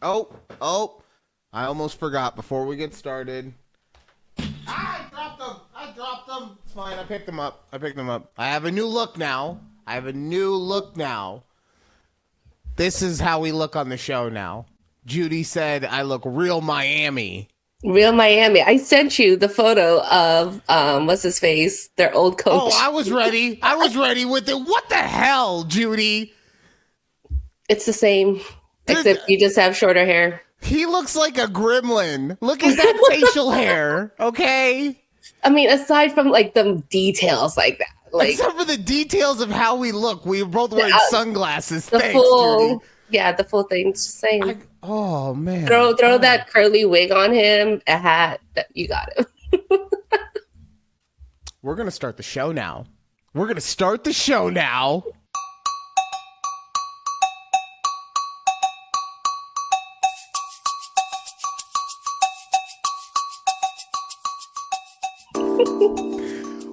Oh, I almost forgot before we get started. I dropped them. It's fine. I picked them up. I have a new look now. This is how we look on the show now. Judy said I look real Miami. Real Miami. I sent you the photo of what's his face? Their old coach. Oh, I was ready with it. What the hell, Judy? It's the same, except you just have shorter hair. He looks like a gremlin. Look at that facial hair, okay? I mean, aside from like the details like that. Except for the details of how we look. We were both wearing sunglasses. The Thanks, Judy. Yeah, the full thing. It's just saying. Oh, man. Throw that curly wig on him, a hat. You got him. We're going to start the show now.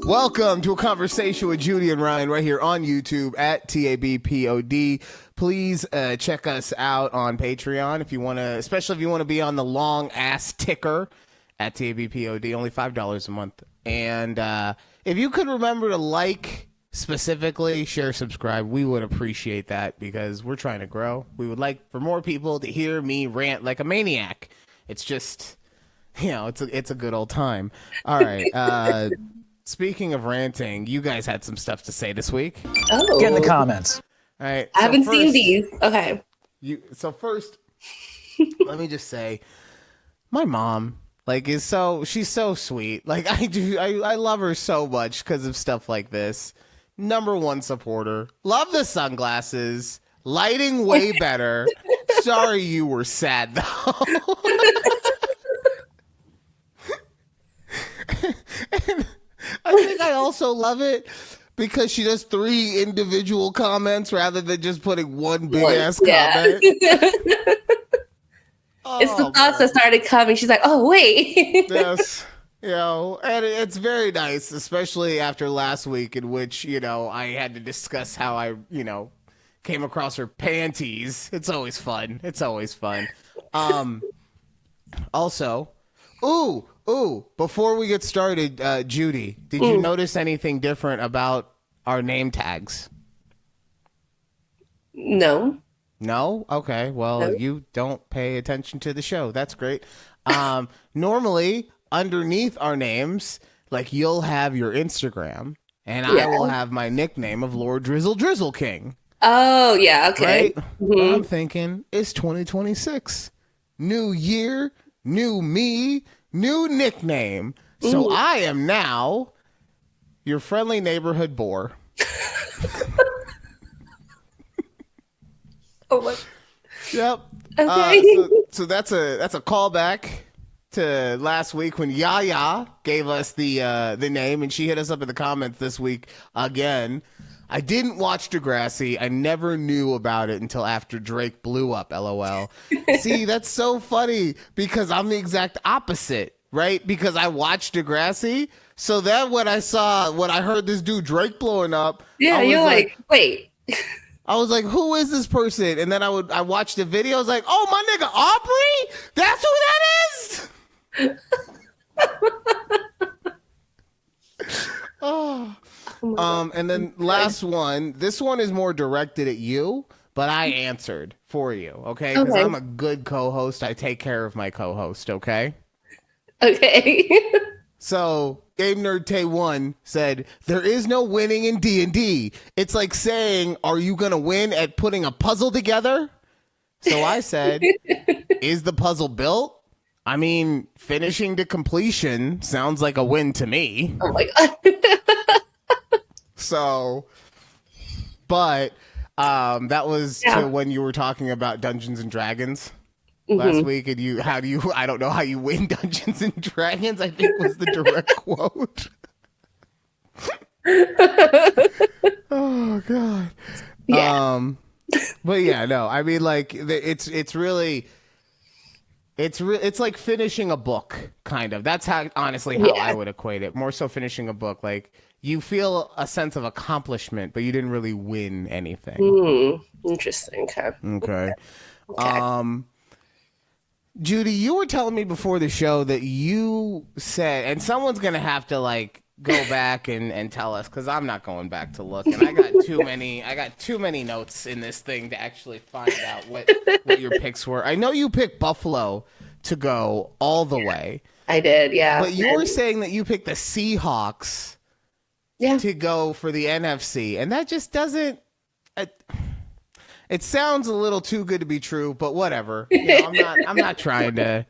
Welcome to a conversation with Judy and Ryan right here on YouTube at takeabreathpod. Please check us out on Patreon if you want to, especially if you want to be on the long ass ticker at takeabreathpod, only $5 a month. And if you could remember to like, specifically share, subscribe, we would appreciate that because we're trying to grow. We would like for more people to hear me rant like a maniac. It's just, it's a good old time. All right. Speaking of ranting, you guys had some stuff to say this week. Oh. Get in the comments. All right. I haven't seen these. Okay. First, let me just say, my mom, she's so sweet. I love her so much because of stuff like this. Number one supporter. Love the sunglasses. Lighting way better. Sorry you were sad though. And I think I also love it because she does 3 individual comments rather than just putting one big ass comment. It's the thoughts that started coming. She's like, oh, wait. Yes. And it's very nice, especially after last week in which, I had to discuss how I, came across her panties. It's always fun. Also, before we get started, Judy, did you notice anything different about our name tags? No. No? Okay. Well, No. You don't pay attention to the show. That's great. Normally, underneath our names, you'll have your Instagram, and I will have my nickname of Lord Drizzle King. Oh, yeah. Okay. Right? What I'm thinking is 2026. New year, new me, new nickname. So I am now your friendly neighborhood boar. Oh, what? Yep. Okay. So that's a callback to last week when Yaya gave us the name, and she hit us up in the comments this week again. I didn't watch Degrassi. I never knew about it until after Drake blew up, LOL. See, that's so funny because I'm the exact opposite, right? Because I watched Degrassi. So then when I heard this dude Drake blowing up. Yeah, you're like, wait. I was like, who is this person? And then I watched the video. I was like, oh, my nigga, Aubrey? That's who that is? Oh. And then last one. This one is more directed at you, but I answered for you, okay? Because I'm a good co-host. I take care of my co-host, okay? Okay. So, Game Nerd Tay 1 said, there is no winning in D&D. It's like saying, are you going to win at putting a puzzle together? So I said, is the puzzle built? I mean, finishing to completion sounds like a win to me. Oh my God. So, but that was to when you were talking about Dungeons and Dragons last week, and I don't know how you win Dungeons and Dragons, I think was the direct quote. Oh God. Yeah. But yeah, no, I mean, it's really. It's like finishing a book, kind of. That's how I would equate it. More so finishing a book. You feel a sense of accomplishment, but you didn't really win anything. Interesting. Okay. Judy, you were telling me before the show that you said, and someone's going to have to like go back and tell us, because I'm not going back to look, and I got too many notes in this thing to actually find out what your picks were. I know you picked Buffalo to go all the way. I did, yeah. But you were saying that you picked the Seahawks to go for the NFC, and that just doesn't. It sounds a little too good to be true, but whatever. You know, I'm not trying to.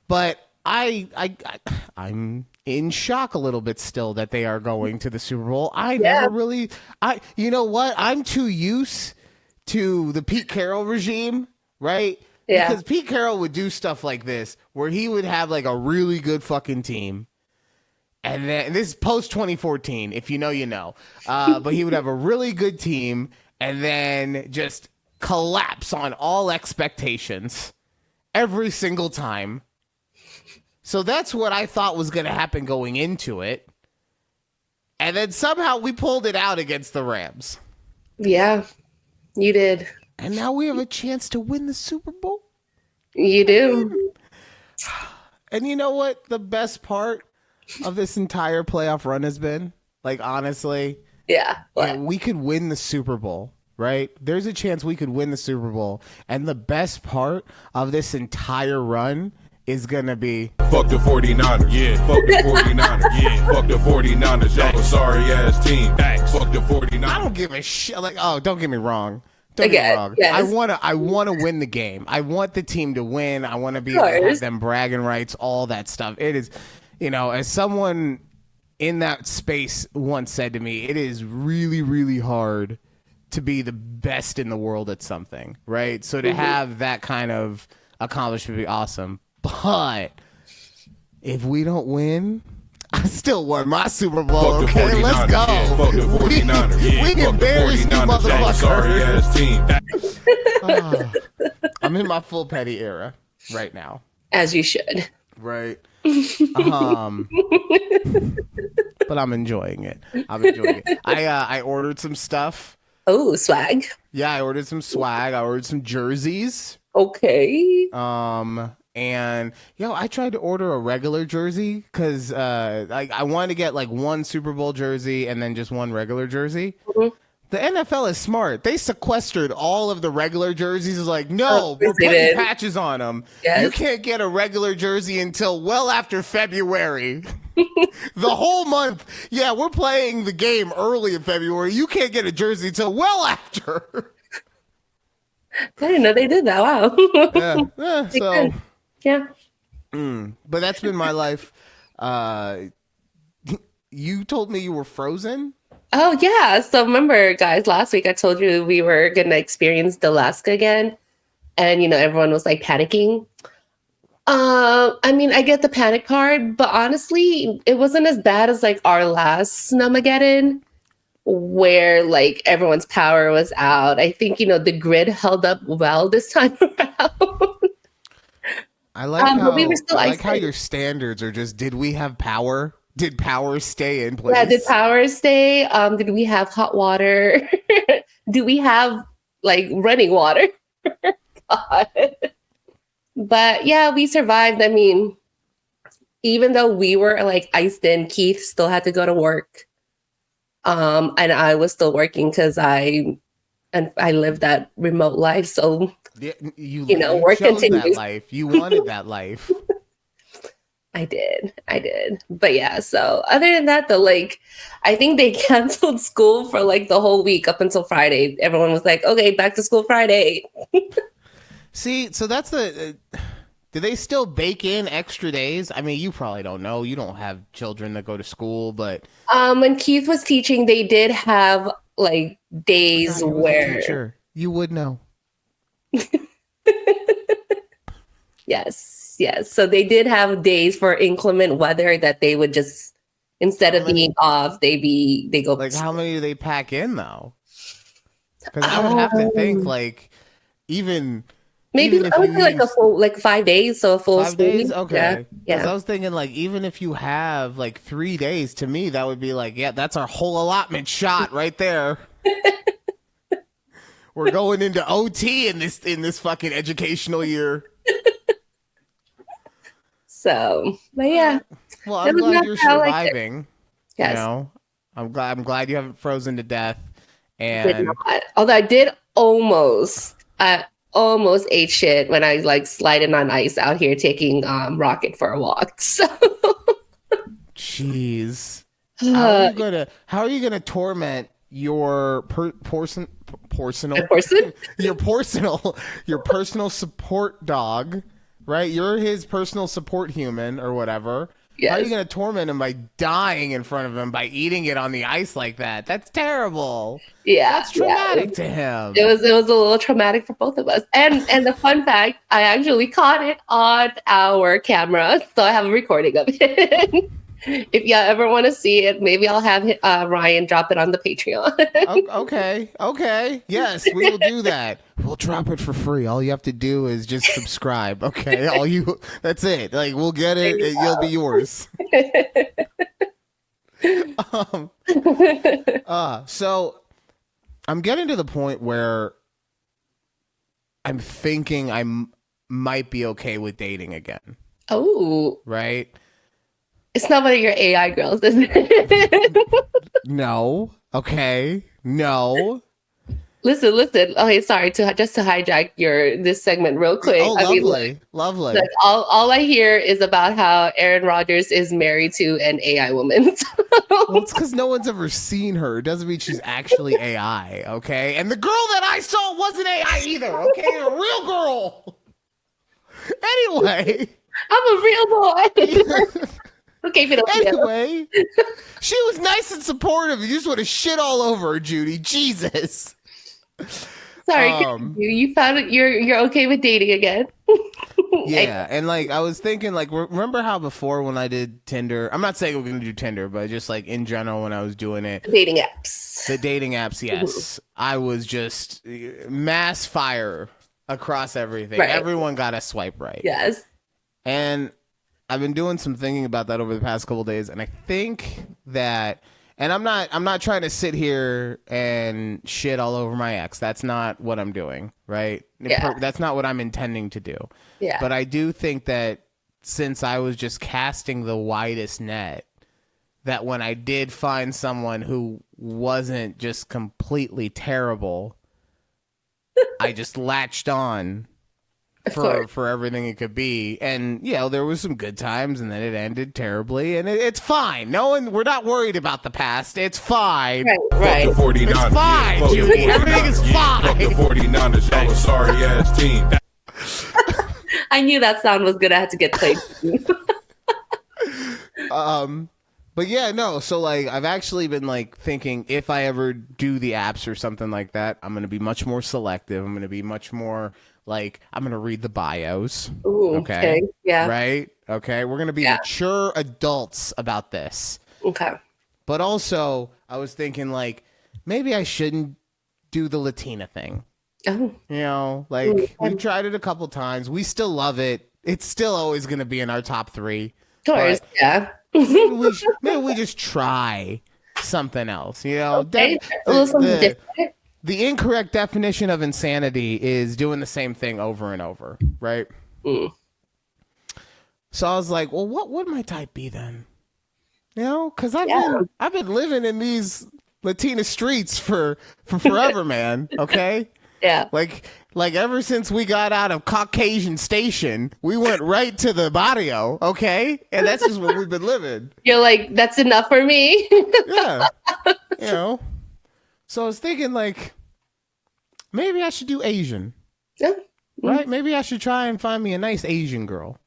But I'm in shock a little bit still that they are going to the Super Bowl. You know what? I'm too used to the Pete Carroll regime, right? Yeah. Because Pete Carroll would do stuff like this, where he would have like a really good fucking team. And then this is post 2014, if you know, you know. But he would have a really good team and then just collapse on all expectations every single time. So that's what I thought was going to happen going into it. And then somehow we pulled it out against the Rams. Yeah, you did. And now we have a chance to win the Super Bowl. You do. And you know what the best part of this entire playoff run has been? Like, honestly. Yeah. We could win the Super Bowl, right? There's a chance we could win the Super Bowl. And the best part of this entire run is going to be... Fuck the 49ers. Yeah. Fuck the 49ers. Yeah. Fuck the 49ers. Y'all a sorry-ass team. Fuck the 49ers. I don't give a shit. Like, oh, don't get me wrong. Don't get me wrong. Yes. I want to win the game. I want the team to win. I want to be able to have them bragging rights, all that stuff. It is, you know, as someone in that space once said to me, it is really, really hard to be the best in the world at something, right? So to have that kind of accomplishment would be awesome. But if we don't win, I still won my Super Bowl. Okay, let's go. Yeah, fuck the 49ers. We can embarrass you, motherfucker. Sorry ass team. I'm in my full petty era right now. As you should. Right. But I'm enjoying it. I ordered some stuff. Oh, swag. Yeah, I ordered some swag. I ordered some jerseys. Okay. And I tried to order a regular jersey because I wanted to get like one Super Bowl jersey and then just one regular jersey. Mm-hmm. The NFL is smart. They sequestered all of the regular jerseys. It's like, no, we're putting patches on them. Yes. You can't get a regular jersey until well after February. The whole month. Yeah, we're playing the game early in February. You can't get a jersey until well after. I didn't know they did that. Wow. So... Yeah. But that's been my life. You told me you were frozen? Oh, yeah. So remember, guys, last week I told you we were going to experience Alaska again. And, you know, everyone was like panicking. I mean, I get the panic part, but honestly, it wasn't as bad as like our last Snowmageddon, where like everyone's power was out. I think, you know, the grid held up well this time around. I like how your standards are just, did we have power? Did power stay in place? Yeah, did power stay? Did we have hot water? Do we have like running water? God. But yeah, we survived. I mean, even though we were like iced in, Keith still had to go to work. And I was still working because I lived that remote life. So yeah, you work chose continues. That life. You wanted that life. I did. But yeah, so other than that, though, like, I think they canceled school for like the whole week up until Friday. Everyone was like, okay, back to school Friday. See, so that's do they still bake in extra days? I mean, you probably don't know. You don't have children that go to school, but when Keith was teaching, they did have like days where you would know. Yes. So they did have days for inclement weather that they would just, instead of being off, they go. Like, how many do they pack in though? Because I would have to think like maybe I would say like a full 5 days, so a full 5 days. School. Okay. Yeah. I was thinking like even if you have like 3 days, to me that would be like, yeah, that's our whole allotment shot right there. We're going into OT in this fucking educational year. So, but yeah. Well, It I'm was glad not you're how I liked it. surviving. Yes. You know, I'm glad you haven't frozen to death. Did And not. Although I did I almost ate shit when I like sliding on ice out here taking Rocket for a walk. So jeez. How are you gonna torment your personal your personal support dog, right? You're his personal support human or whatever. Yes. How are you gonna torment him by dying in front of him by eating it on the ice like that? That's terrible. Yeah, that's traumatic to him. It was a little traumatic for both of us. And the fun fact, I actually caught it on our camera, so I have a recording of it. If y'all ever want to see it, maybe I'll have Ryan drop it on the Patreon. Okay. Yes, we will do that. We'll drop it for free. All you have to do is just subscribe. Okay. That's it. Like, we'll get it. You'll be yours. So I'm getting to the point where I'm thinking I might be okay with dating again. Oh. Right? It's not one of your AI girls, is it? No. Okay. No. Listen. Okay, sorry to hijack this segment real quick. Oh, lovely. Like, all I hear is about how Aaron Rodgers is married to an AI woman. Well, it's because no one's ever seen her. It doesn't mean she's actually AI, okay? And the girl that I saw wasn't AI either, okay? A real girl. Anyway. I'm a real boy. Okay, anyway, she was nice and supportive. You just want to shit all over her, Judy. Jesus. Sorry, you found it. You're okay with dating again. Yeah, and like I was thinking, like, remember how before when I did Tinder? I'm not saying we're gonna do Tinder, but just like in general when I was doing it, the dating apps. Yes, I was just mass fire across everything. Right. Everyone got a swipe right. Yes, and I've been doing some thinking about that over the past couple of days, and I think that, and I'm not trying to sit here and shit all over my ex. That's not what I'm doing, right? Yeah. That's not what I'm intending to do. Yeah. But I do think that since I was just casting the widest net, that when I did find someone who wasn't just completely terrible, I just latched on for everything it could be. And there was some good times, and then it ended terribly, and it's fine. We're not worried about the past. It's fine. Right. Fuck the 49ers. It's fine, Judy. Everything is fine. Fuck the 49ers. Y'all a sorry ass team. I knew that sound was gonna have to get played. But yeah, no. So like, I've actually been like thinking if I ever do the apps or something like that, I'm gonna be much more selective. I'm gonna be much more like, I'm gonna read the bios. Ooh, okay. Yeah. Right. Okay. We're gonna be mature adults about this. Okay. But also, I was thinking like maybe I shouldn't do the Latina thing. Oh. Like we've tried it a couple times. We still love it. It's still always gonna be in our top 3. Of course. Yeah. maybe we just try something else, Okay. A little something different. The incorrect definition of insanity is doing the same thing over and over, right? So I was like, well, what would my type be then? Because I've been living in these Latina streets for forever, man. Okay. Yeah. Like ever since we got out of Caucasian Station, we went right to the barrio, okay? And that's just what we've been living. You're like, that's enough for me. Yeah. So I was thinking like, maybe I should do Asian. Yeah. Right? Maybe I should try and find me a nice Asian girl.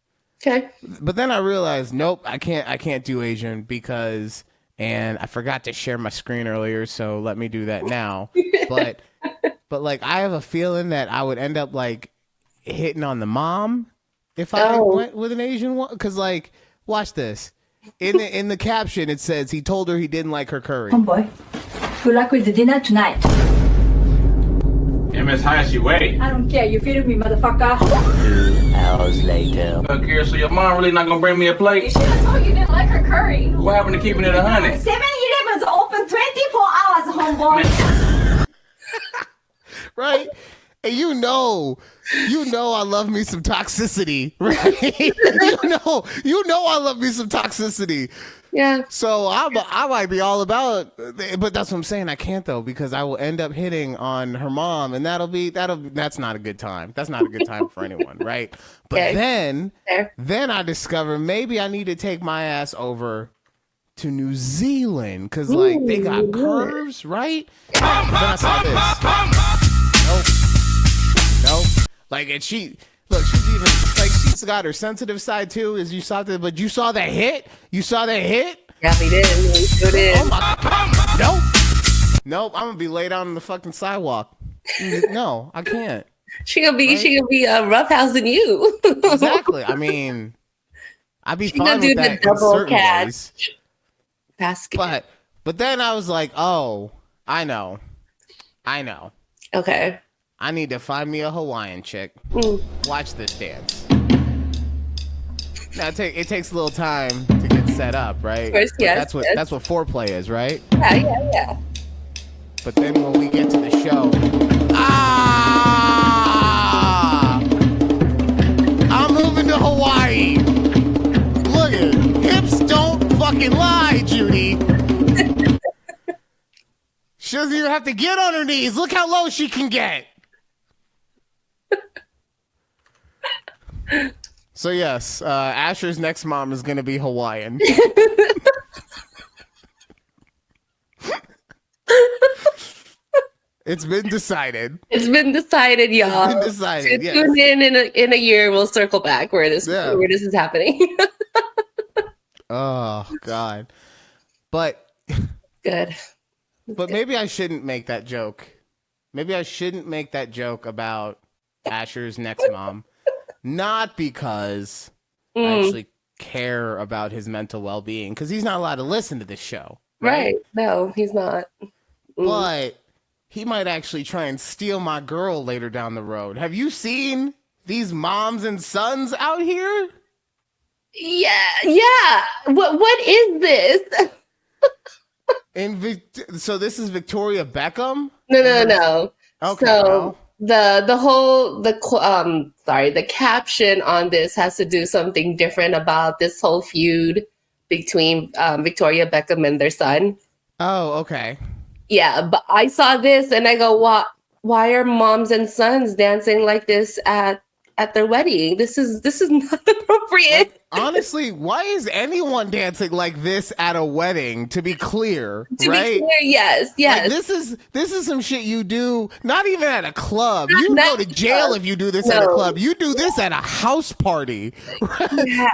Okay. But then I realized, nope, I can't do Asian because, and I forgot to share my screen earlier, so let me do that now. But like, I have a feeling that I would end up like hitting on the mom if I went with an Asian one. Because like, watch this. In the caption, it says he told her he didn't like her curry. Homeboy, good luck with the dinner tonight. Hey, Miss, how she weigh? I don't care. You feeding me, motherfucker. 2 hours later. Look here, so your mom really not gonna bring me a plate? You should have told you didn't like her curry. What happened to keeping it 100? 7-Eleven's open 24 hours, homeboy. right? And you know I love me some toxicity, right? you know I love me some toxicity. Yeah. So I might be all about, but that's what I'm saying. I can't though, because I will end up hitting on her mom, and that's not a good time. That's not a good time for anyone, right? But Okay. then I discover maybe I need to take my ass over to New Zealand, because like they got curves, right? Then I saw this. Nope. Like, and she's even like, she's got her sensitive side too. As you saw but you saw that hit. Yeah, we did. We sure did. Oh my. Nope. I'm gonna be laid out on the fucking sidewalk. No, I can't. She gonna be roughhousing you. Exactly. I mean, I'd be fine with that in certain ways. Basket. But then I was like, oh, I know. Okay. I need to find me a Hawaiian chick. Watch this dance. Now it takes a little time to get set up, right? Of course, yes. That's what foreplay is, right? Yeah. But then when we get to the show, I'm moving to Hawaii. Look at it. Hips don't fucking lie, Judy. She doesn't even have to get on her knees. Look how low she can get. So yes, Asher's next mom is going to be Hawaiian. It's been decided. It's been decided, y'all. It's been decided. Yes. Tune in a year. We'll circle back where this is happening. Oh God, but good. But maybe I shouldn't make that joke. Maybe I shouldn't make that joke about Asher's next mom. Not because I actually care about his mental well-being, because he's not allowed to listen to this show. Right? No, he's not. But he might actually try and steal my girl later down the road. Have you seen these moms and sons out here? Yeah. What is this? So this is Victoria Beckham? No. Okay. So the caption on this has to do something different about this whole feud between Victoria Beckham and their son. Oh, okay. Yeah, but I saw this and I go, why are moms and sons dancing like this at their wedding? This is not appropriate. Like, honestly, why is anyone dancing like this at a wedding? To be clear, right? Yes. Like, this is some shit you do not even at a club. You go to jail if you do this at a club. You do this at a house party. Right? Yeah,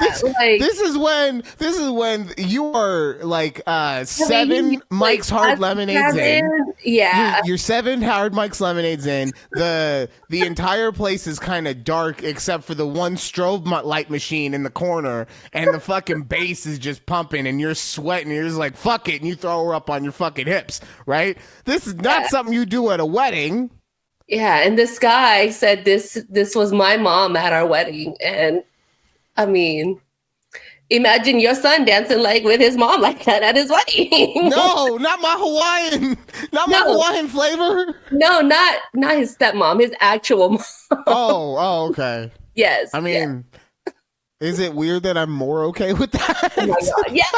this is when you are like 7 Mike's Hard Lemonades in. Yeah, you're 7 Hard Mike's Lemonades in. The entire place is kind of dark except for the one strobe light machine in the corner. And the fucking bass is just pumping and you're sweating and you're just like, fuck it, and you throw her up on your fucking hips, right? This is not something you do at a wedding. Yeah, and this guy said this was my mom at our wedding. And I mean, imagine your son dancing like with his mom like that at his wedding. No, not my Hawaiian. Not my Hawaiian flavor. No, not his stepmom, his actual mom. Oh, okay. Yes. I mean, is it weird that I'm more okay with that? Oh my God, yes.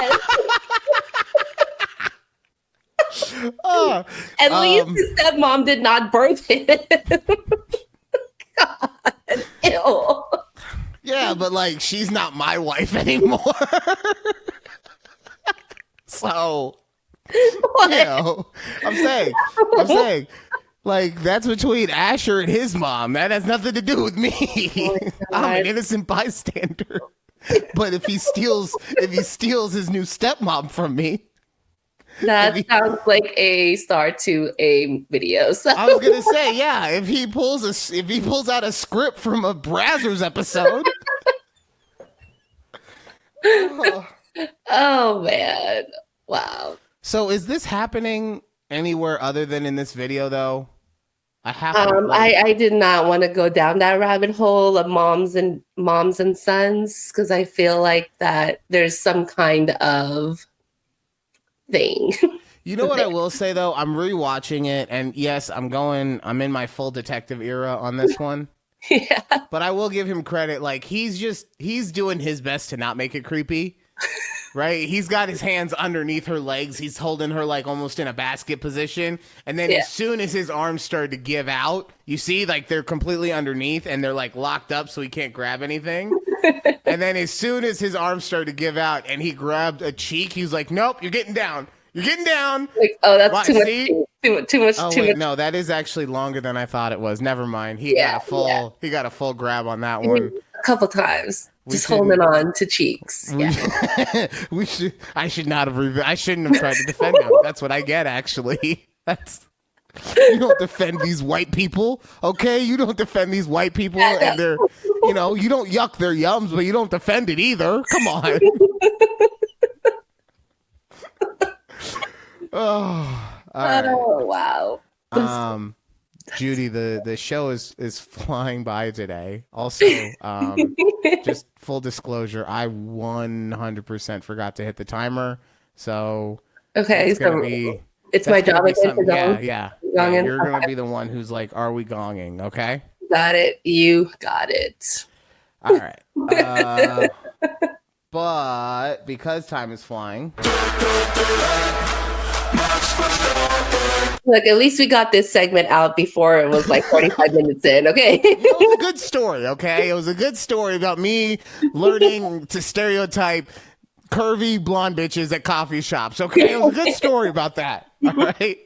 At least his stepmom did not birth him. God, ew. Yeah, but like, she's not my wife anymore. So, I'm saying, like, that's between Asher and his mom. That has nothing to do with me. Oh, I'm an innocent bystander. But if he steals his new stepmom from me, that sounds like a start to a video. So. I was gonna say, yeah, if he pulls out a script from a Brazzers episode. Oh man. Wow. So is this happening anywhere other than in this video though? I did not want to go down that rabbit hole of moms and sons, because I feel like that there's some kind of thing. You know what I will say though? I'm rewatching it, and yes, I'm in my full detective era on this one. Yeah. But I will give him credit. Like he's doing his best to not make it creepy. Right? He's got his hands underneath her legs. He's holding her like almost in a basket position. And then as soon as his arms started to give out, you see like they're completely underneath and they're like locked up so he can't grab anything. And then as soon as his arms started to give out and he grabbed a cheek, he was like, nope, you're getting down. You're getting down. Like, oh, that's too much. Oh, wait, no, that is actually longer than I thought it was. Never mind. He got a full grab on that one. A couple times. Just holding on to cheeks. I shouldn't have tried to defend him. That's what I get, actually. You don't defend these white people, okay? You don't defend these white people, and they're, you don't yuck their yums, but you don't defend it either. Come on. Oh, all right. Oh, wow. Judy, the show is flying by today. Also, just full disclosure, I 100% forgot to hit the timer. So okay, it's my job again to gong. Yeah. You're gonna be the one who's like, "Are we gonging?" Okay. Got it. You got it. All right. But because time is flying. Look, at least we got this segment out before it was like 45 minutes in, okay? It was a good story, okay? It was a good story about me learning to stereotype curvy blonde bitches at coffee shops, okay? It was a good story about that, all right?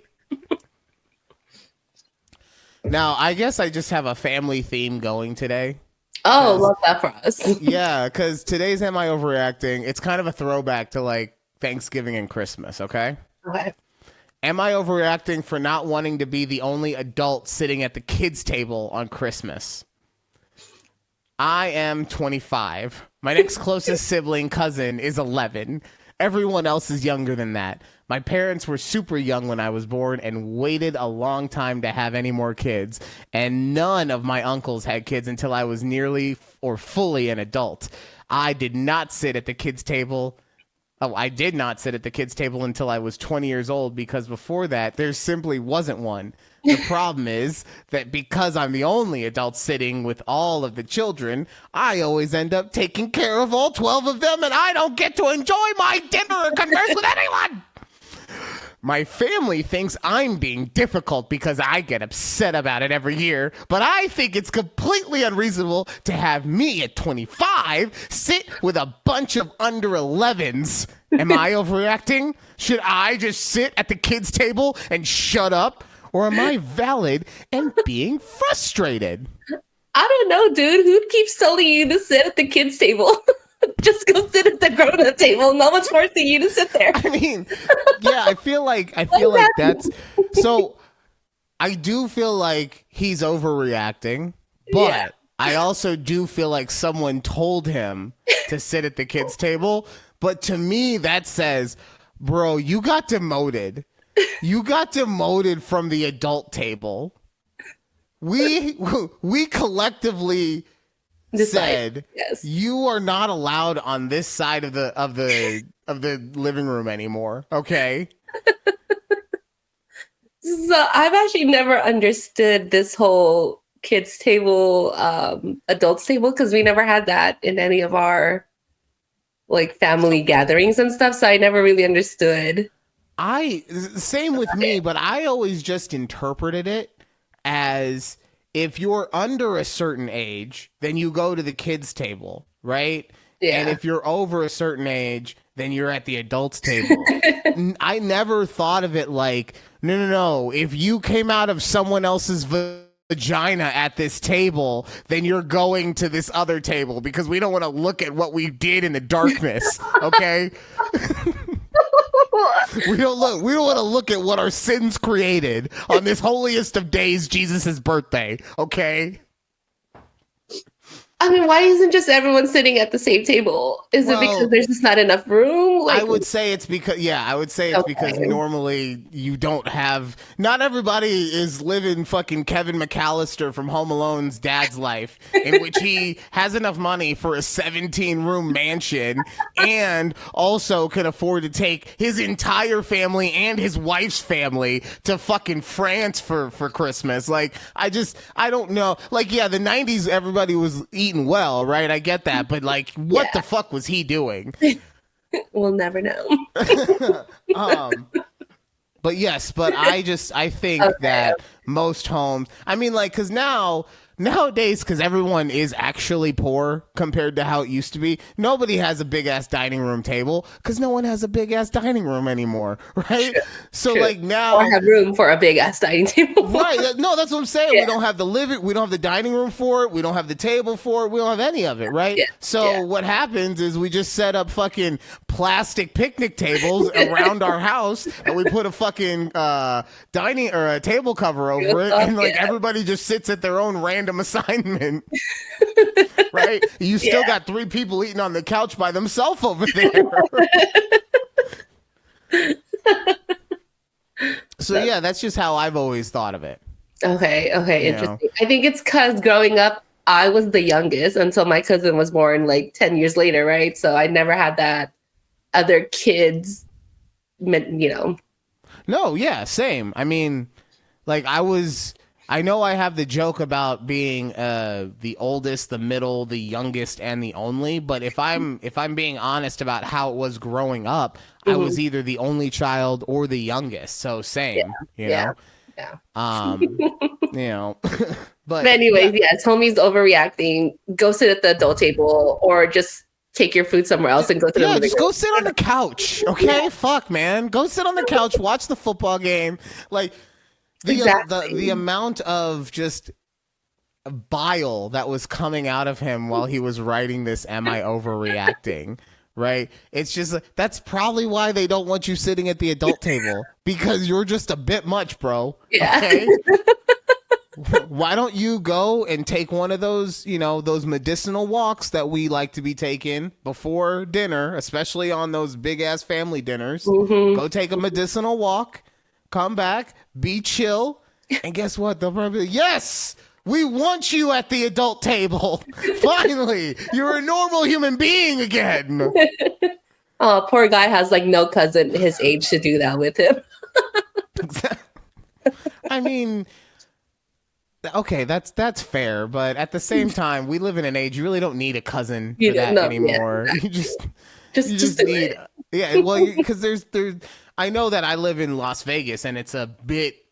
Now, I guess I just have a family theme going today. Oh, love that for us. Yeah, because today's Am I Overreacting? It's kind of a throwback to like Thanksgiving and Christmas, okay? Okay. Am I overreacting for not wanting to be the only adult sitting at the kids' table on Christmas? I am 25. My next closest sibling cousin is 11. Everyone else is younger than that. My parents were super young when I was born and waited a long time to have any more kids. And none of my uncles had kids until I was nearly or fully an adult. I did not sit at the kids' table. I did not sit at the kids' table until I was 20 years old because before that, there simply wasn't one. The problem is that because I'm the only adult sitting with all of the children, I always end up taking care of all 12 of them and I don't get to enjoy my dinner or converse with anyone. My family thinks I'm being difficult because I get upset about it every year, but I think it's completely unreasonable to have me at 25 sit with a bunch of under 11s. Am I overreacting? Should I just sit at the kids' table and shut up? Or am I valid and being frustrated? I don't know, dude. Who keeps telling you to sit at the kids' table? Just go sit at the grown-up table. No one's forcing you to sit there. I mean, yeah, I feel like that's so. I do feel like he's overreacting, but I also do feel like someone told him to sit at the kids' table. But to me, that says, bro, you got demoted. You got demoted from the adult table. We collectively said you are not allowed on this side of the living room anymore. Okay. So I've actually never understood this whole kids table, adults table, because we never had that in any of our like family gatherings and stuff. So I never really understood. Same with me, but I always just interpreted it as if you're under a certain age, then you go to the kids' table, right? Yeah. And if you're over a certain age, then you're at the adults' table. I never thought of it like, no. If you came out of someone else's vagina at this table, then you're going to this other table because we don't want to look at what we did in the darkness, okay? We don't want to look at what our sins created on this holiest of days, Jesus' birthday, okay? I mean, why isn't just everyone sitting at the same table? Is it because there's just not enough room? I would say it's because because Okay. normally you don't have. Not everybody is living fucking Kevin McAllister from Home Alone's dad's life, in which he has enough money for a 17-room mansion and also can afford to take his entire family and his wife's family to fucking France for Christmas. Like, I don't know. Like, yeah, the 90s, everybody was eating well, right? I get that, but like, what the fuck was he doing? We'll never know. But yes, I think that most homes, I mean, like, because nowadays, because everyone is actually poor compared to how it used to be, nobody has a big ass dining room table because no one has a big ass dining room anymore, right? So like now, or have room for a big ass dining table. right? No, that's what I'm saying. We don't have we don't have the dining room for it. We don't have the table for it. We don't have any of it, right? So what happens is we just set up fucking plastic picnic tables around our house, and we put a fucking dining or a table cover over it, and like everybody just sits at their own random assignment. Right? You still got 3 people eating on the couch by themselves over there. So yeah, that's just how I've always thought of it. Okay, interesting. I think it's because growing up, I was the youngest until my cousin was born like 10 years later, right? So I never had that other kids, No, yeah, same. I mean, like I know I have the joke about being the oldest, the middle, the youngest, and the only. But if I'm being honest about how it was growing up, I was either the only child or the youngest. So same, you know. But anyways, yes, homie's overreacting. Go sit at the adult table, or just take your food somewhere else and go to the living just room. go sit on the couch, okay? Fuck, man, go sit on the couch, watch the football game, like. The amount of just bile that was coming out of him while he was writing this, am I overreacting? Right? It's just that's probably why they don't want you sitting at the adult table, because you're just a bit much, bro. Yeah. Okay? Why don't you go and take one of those, those medicinal walks that we like to be taking before dinner, especially on those big ass family dinners. Go take a medicinal walk. Come back, be chill, and guess what? They'll probably be, yes, we want you at the adult table. Finally, you're a normal human being again. Oh, poor guy has like no cousin his age to do that with him. I mean, okay, that's fair, but at the same time, we live in an age you really don't need a cousin for that anymore. Yeah. You just need, well, because there's. I know that I live in Las Vegas, and it's a bit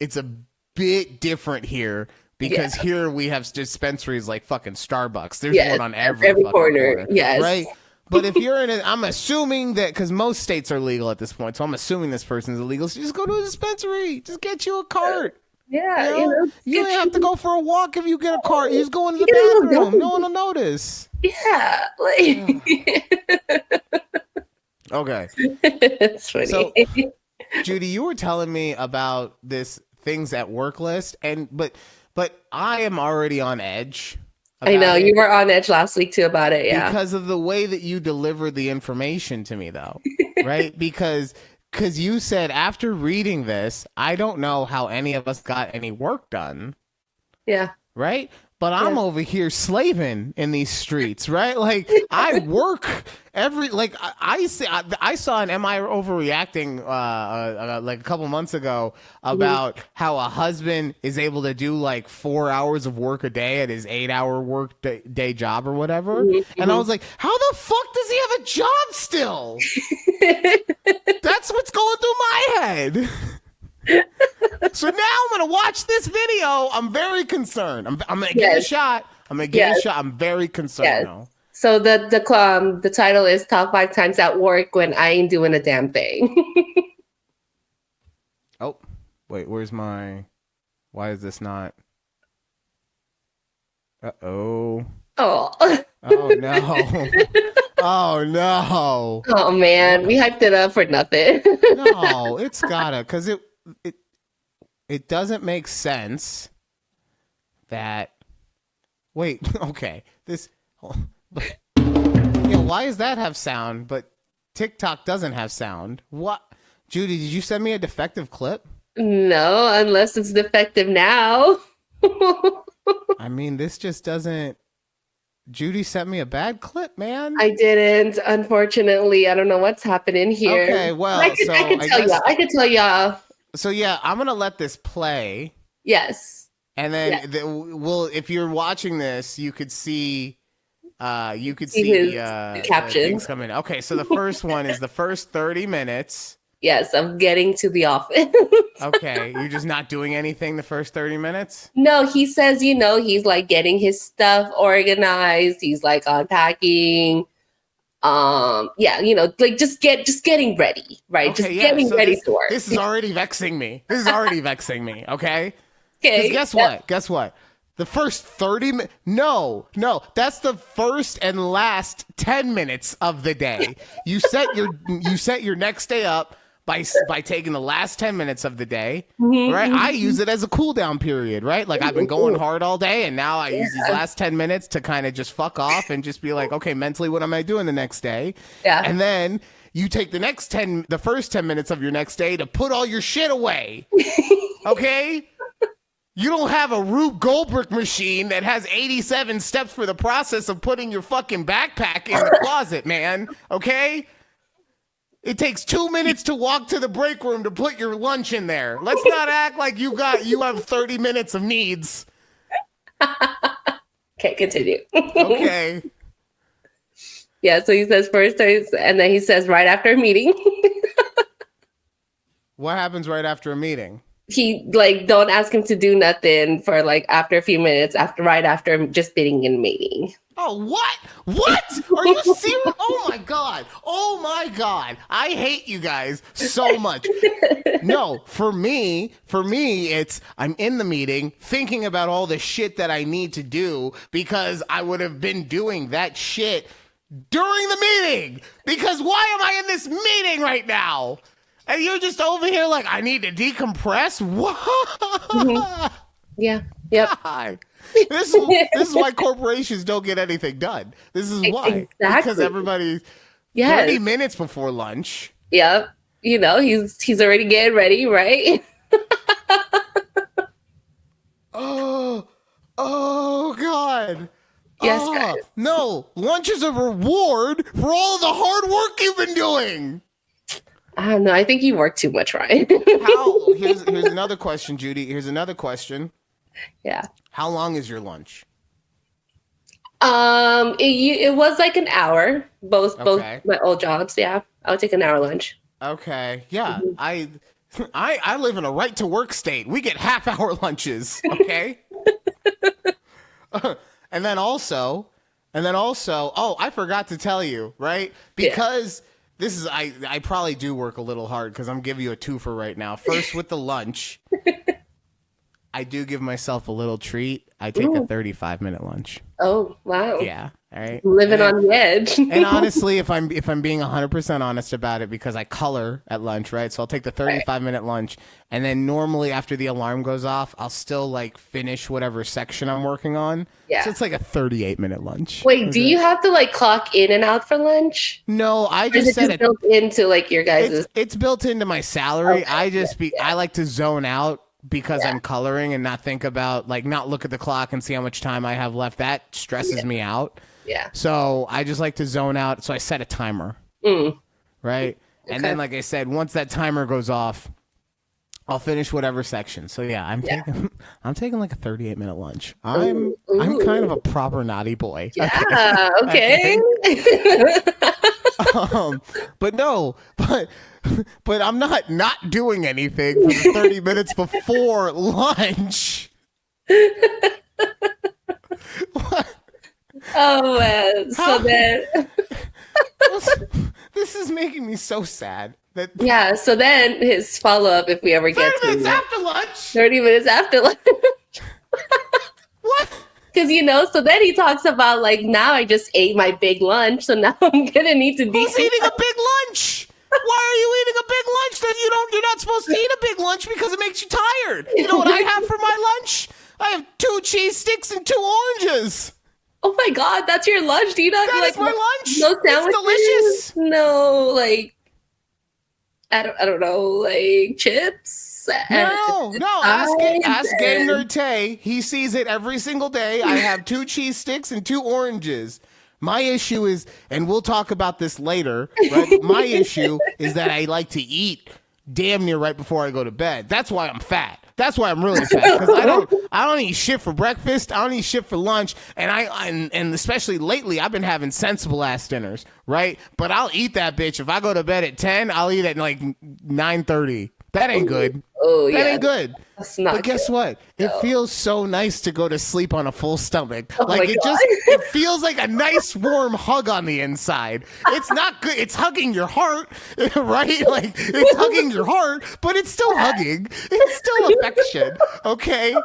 different here because here we have dispensaries like fucking Starbucks. There's one on every corner. Yes. Right. But if you're I'm assuming that because most states are legal at this point, so I'm assuming this person's illegal. So just go to a dispensary. Just get you a cart. Yeah. You don't have to go for a walk if you get a cart. You just go into the bathroom. No one will notice. Yeah. Okay. It's funny. So, Judy, you were telling me about this things at work list, but I am already on edge. I know you were on edge last week too about it, yeah. Because of the way that you delivered the information to me, though, right? Because you said after reading this, I don't know how any of us got any work done. Yeah. Right? But I'm over here slaving in these streets, right? Like I work I saw an Am I Overreacting like a couple months ago about how a husband is able to do like 4 hours of work a day at his 8-hour work day job or whatever. And I was like, how the fuck does he have a job still? That's what's going through my head. So now I'm gonna watch this video. I'm very concerned. I'm gonna get a shot. I'm very concerned now. So the title is Top 5 Times at Work When I Ain't Doing a Damn Thing. Oh, wait, why is this not? Uh-oh. Oh. Oh no. Oh no. Oh man, we hyped it up for nothing. No, it's gotta, because it doesn't make sense that, wait, okay, Why does that have sound, but TikTok doesn't have sound? What? Judy, did you send me a defective clip? No, unless it's defective now. I mean, this just doesn't. Judy sent me a bad clip, man. I didn't, unfortunately. I don't know what's happening here. Okay, well, I could tell y'all. So yeah, I'm gonna let this play. Yes. And then if you're watching this, you could see his captions things coming. Okay, so the first one is the first 30 minutes. Yes, I'm getting to the office. Okay, you're just not doing anything the first 30 minutes? No, he says, he's like getting his stuff organized. He's like unpacking. Like just getting ready, right? Okay, just getting ready for work. This is already vexing me. Okay? Okay. Guess what? The first 30 minutes. No, that's the first and last 10 minutes of the day. You set your next day up by taking the last 10 minutes of the day, right? I use it as a cool down period, right? Like I've been going hard all day, and now I use these last 10 minutes to kind of just fuck off and just be like, okay, mentally, what am I doing the next day? Yeah. And then you take the first 10 minutes of your next day to put all your shit away. Okay? You don't have a Rube Goldberg machine that has 87 steps for the process of putting your fucking backpack in the closet, man. Okay? It takes 2 minutes to walk to the break room to put your lunch in there. Let's not act like you have 30 minutes of needs. Okay, continue. Okay. Yeah, so he says first, and then he says right after a meeting. What happens right after a meeting? He don't ask him to do nothing for after a few minutes right after just being in a meeting. Oh, what? What? Are you serious? Oh my god. I hate you guys so much. No, for me, it's I'm in the meeting thinking about all the shit that I need to do because I would have been doing that shit during the meeting. Because why am I in this meeting right now? And you're just over here like, I need to decompress? What? Mm-hmm. Yeah. Yep. God. This is why corporations don't get anything done. This is why. Exactly. Because everybody's 30 minutes before lunch. Yep. He's already getting ready, right? Oh God. Yes, guys. No, lunch is a reward for all the hard work you've been doing. I don't know. I think you work too much, Ryan. Here's another question, Judy. Here's another question. Yeah. How long is your lunch? It was like an hour. Both my old jobs. Yeah, I would take an hour lunch. Okay. Yeah. I live in a right to work state. We get half-hour lunches. Okay. And then also, oh, I forgot to tell you, right? Because this is, I probably do work a little hard because I'm giving you a twofer right now. First with the lunch, I do give myself a little treat. I take a 35-minute lunch. Oh, wow. Yeah. All right. Living on the edge. And honestly, if I'm being 100% honest about it, because I color at lunch, right? So I'll take the 35-minute lunch, and then normally after the alarm goes off, I'll still finish whatever section I'm working on. Yeah. So it's like a 38-minute lunch. Wait, do you have to clock in and out for lunch? No, I just said it built into your guys'. It's built into my salary. Okay. I like to zone out because I'm coloring and not think about not look at the clock and see how much time I have left. That stresses me out. Yeah. So I just like to zone out. So I set a timer. Right. Okay. And then, like I said, once that timer goes off, I'll finish whatever section. So yeah, I'm taking like a 38-minute lunch. I'm kind of a proper naughty boy. Yeah. Okay. But I'm not doing anything for the 30 minutes before lunch. What? Oh man. So then this is making me so sad. Yeah, so then his follow-up, if we ever get 30 minutes after lunch. 30 minutes after lunch. What? Because, so then he talks about, now I just ate my big lunch, so now I'm going to need to be... Who's eating a big lunch? Why are you eating a big lunch? Then you're not supposed to eat a big lunch because it makes you tired. You know what I have for my lunch? I have 2 cheese sticks and 2 oranges. Oh my god, that's your lunch. Do you not That like is my lunch. no It's sandwiches? delicious. No, like I don't know, like chips. No. sides Ask Game and- Nerd Tay. He sees it every single day. I have 2 cheese sticks and 2 oranges. My issue is, and we'll talk about this later, right? My issue is that I like to eat damn near right before I go to bed. That's why I'm fat. That's why I'm really fat, because I don't eat shit for breakfast. I don't eat shit for lunch, and especially lately I've been having sensible ass dinners, right? But I'll eat that bitch if I go to bed at 10. I'll eat at like 9:30. That ain't good. Oh That yeah, ain't good. that's not. But guess what? It feels so nice to go to sleep on a full stomach. Oh my Like God. it feels like a nice warm hug on the inside. It's not good. It's hugging your heart, right? Like it's hugging your heart, but it's still hugging. It's still affection. Okay?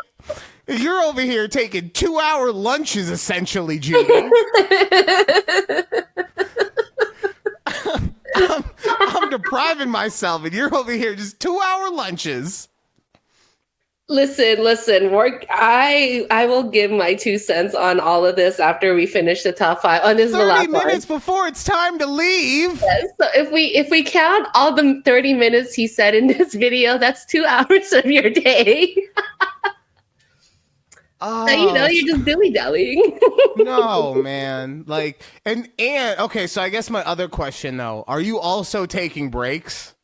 You're over here taking 2-hour lunches essentially, Judy. I'm depriving myself, and you're over here just 2-hour lunches. Listen. Work. I will give my 2 cents on all of this after we finish the top 5. Oh, this is the 30 last minutes one. before it's time to leave. So if we count all the 30 minutes he said in this video, that's 2 hours of your day. Oh, So, you're just dilly-dallying. no, man. Like, and okay, so I guess my other question, though, are you also taking breaks?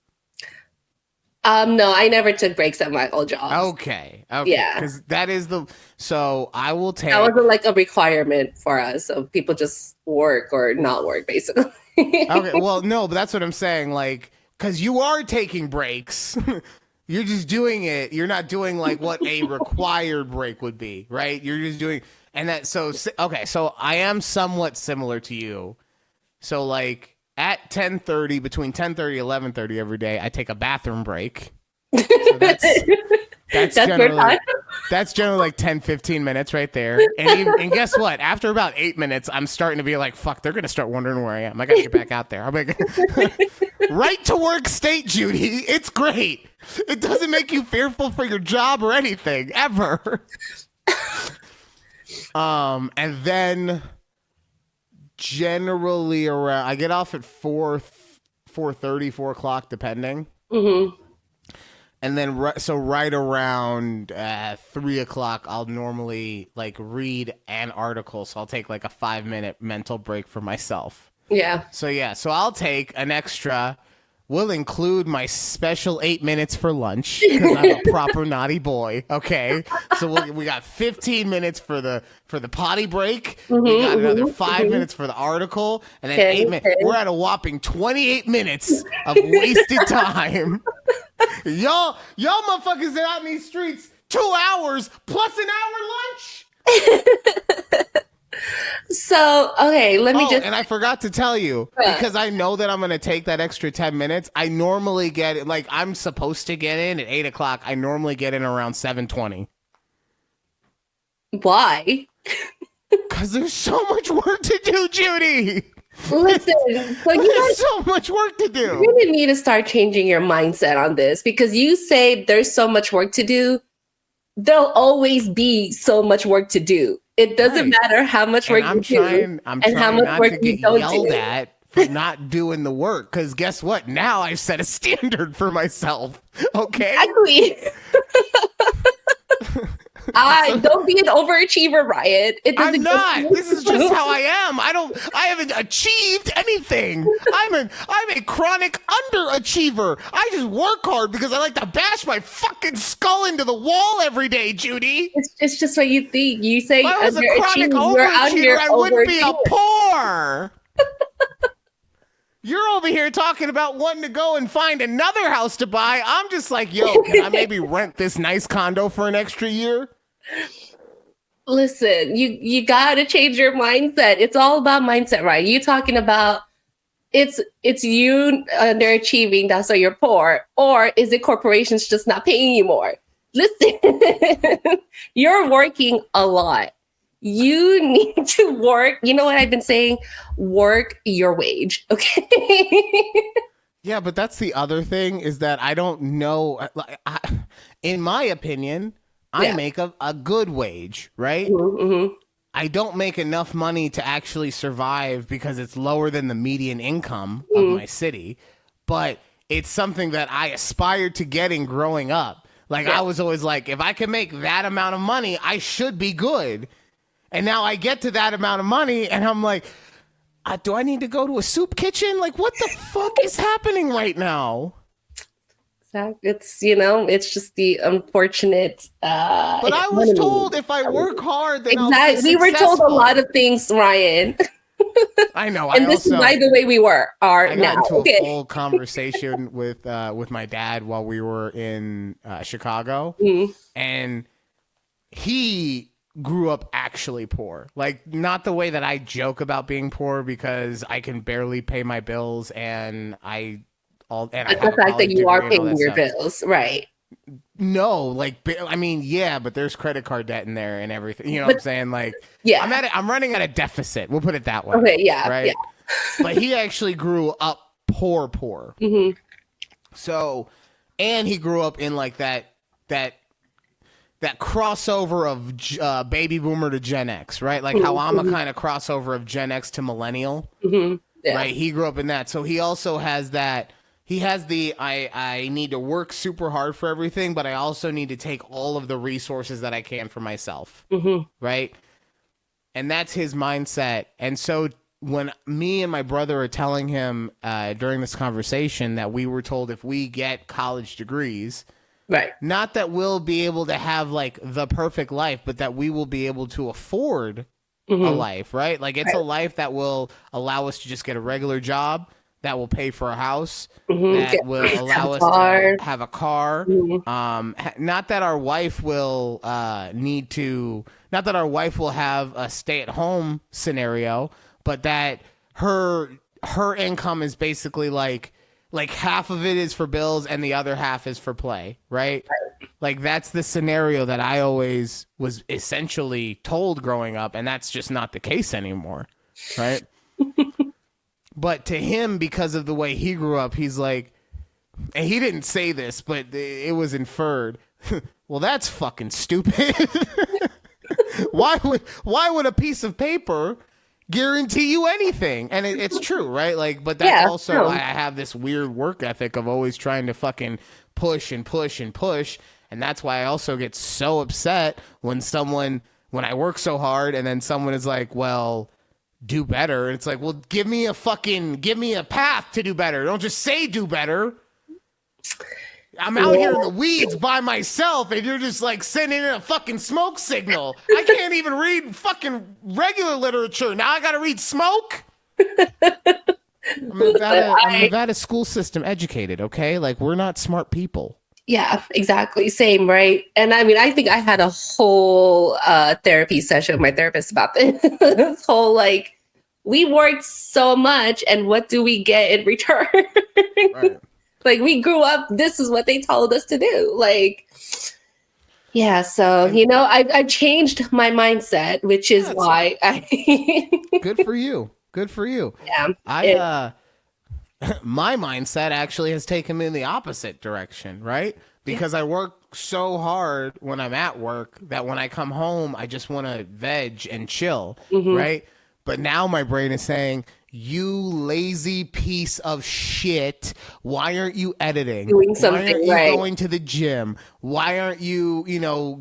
No, I never took breaks at my old job. Okay. Yeah. Because that is so I will take. That wasn't like a requirement for us. So people just work or not work, basically. Okay, well, no, but that's what I'm saying. Like, because you are taking breaks. You're just doing it. You're not doing like what a required break would be, right? You're just doing, and that, so, okay, so I am somewhat similar to you. So like at 10:30, between 10:30 and 11:30 every day, I take a bathroom break. So that's generally like 10-15 minutes right there. And guess what? After about 8 minutes, I'm starting to be like, fuck, they're going to start wondering where I am. I got to get back out there. I'm like, right to work state, Judy. It's great. It doesn't make you fearful for your job or anything, ever. And then generally around, I get off at 4:30, 4 o'clock, depending. Mm-hmm. And then, right around 3 o'clock, I'll normally like read an article. So I'll take like a 5-minute mental break for myself. Yeah. So I'll take an extra. We'll include my special 8 minutes for lunch because I'm a proper naughty boy. Okay, so we got 15 minutes for the potty break. We got another 5 minutes for the article, and then 8 minutes. We're at a whopping 28 minutes of wasted time. Y'all motherfuckers are out in these streets 2 hours plus an hour lunch. So, okay, let me just. And I forgot to tell you, because I know that I'm going to take that extra 10 minutes. I normally get it, like I'm supposed to get in at 8 o'clock. I normally get in around 7:20. Why? Because there's so much work to do, Judy. Listen, so you There's guys so much work to do. really need to start changing your mindset on this, because you say there's so much work to do. There'll always be so much work to do. It doesn't matter how much work you do and how much work you don't yelled do. at for not doing the work. Because guess what? Now I've set a standard for myself. Okay. Exactly. Don't be an overachiever, Riot. It doesn't I'm not. This is just how I am. I haven't achieved anything. I'm a chronic underachiever. I just work hard because I like to bash my fucking skull into the wall every day, Judy. It's just what you think. You say If I was a chronic overachiever, I wouldn't be a poor. You're over here talking about wanting to go and find another house to buy. I'm just like, yo, can I maybe rent this nice condo for an extra year? Listen, you gotta change your mindset. It's all about mindset, right? You talking about it's you underachieving, that's why you're poor, or is it corporations just not paying you more? Listen, you're working a lot. You need to work. You know what I've been saying? Work your wage, okay? Yeah, but that's the other thing, is that I don't know. In my opinion, I make a good wage, right? Mm-hmm. I don't make enough money to actually survive because it's lower than the median income of my city. But it's something that I aspired to getting growing up. Like, I was always like, if I can make that amount of money, I should be good. And now I get to that amount of money, and I'm like, do I need to go to a soup kitchen? Like, what the fuck is happening right now? It's, it's just the unfortunate But I was told if I work hard, then I'll be we were told a successful. lot of things, Ryan. I know. And this is why the way we are I now. got into a full conversation with my dad while we were in Chicago, and he grew up actually poor. Like, not the way that I joke about being poor, because I can barely pay my bills, and I have the a fact that college you are degree and all paying that your stuff. bills, right? No, like, I mean, yeah, but there's credit card debt in there and everything. You know what I'm saying? Like, yeah, I'm running at a deficit. We'll put it that way. Okay, yeah, right. yeah. But he actually grew up poor. Mm-hmm. So, and he grew up in like that crossover of baby boomer to Gen X, right? Like how I'm a kind of crossover of Gen X to millennial, right? He grew up in that. So he also has that. He has the I need to work super hard for everything, but I also need to take all of the resources that I can for myself, right? And that's his mindset. And so when me and my brother are telling him during this conversation that we were told if we get college degrees, right, not that we'll be able to have like the perfect life, but that we will be able to afford a life, right? Like it's a life that will allow us to just get a regular job, that will pay for a house, that will allow us to have a car. Not that our wife will not that our wife will have a stay-at-home scenario, but that her income is basically like half of it is for bills and the other half is for play, right? Like that's the scenario that I always was essentially told growing up, and that's just not the case anymore, right? But to him, because of the way he grew up, he's like, and he didn't say this, but it was inferred. Well, that's fucking stupid. Why would a piece of paper guarantee you anything? And it's true, right? Like, but that's also why I have this weird work ethic of always trying to fucking push and push and push. And that's why I also get so upset when I work so hard and then someone is like, well, do better. And it's like, well, give me a path to do better. Don't just say do better. I'm out here in the weeds by myself and you're just like sending in a fucking smoke signal. I can't even read fucking regular literature. Now I got to read smoke. I'm Nevada school system educated. Okay. Like we're not smart people. Yeah, exactly. Same, right? And I mean, I think I had a whole therapy session with my therapist about this. This whole like, we worked so much, and what do we get in return? Right. Like we grew up. This is what they told us to do. Like, yeah. So I changed my mindset, which is why I. Good for you. Good for you. Yeah. My mindset actually has taken me in the opposite direction, right? Because I work so hard when I'm at work that when I come home, I just want to veg and chill, right? But now my brain is saying, you lazy piece of shit. Why aren't you editing? Doing something, Why aren't you right? going to the gym? Why aren't you,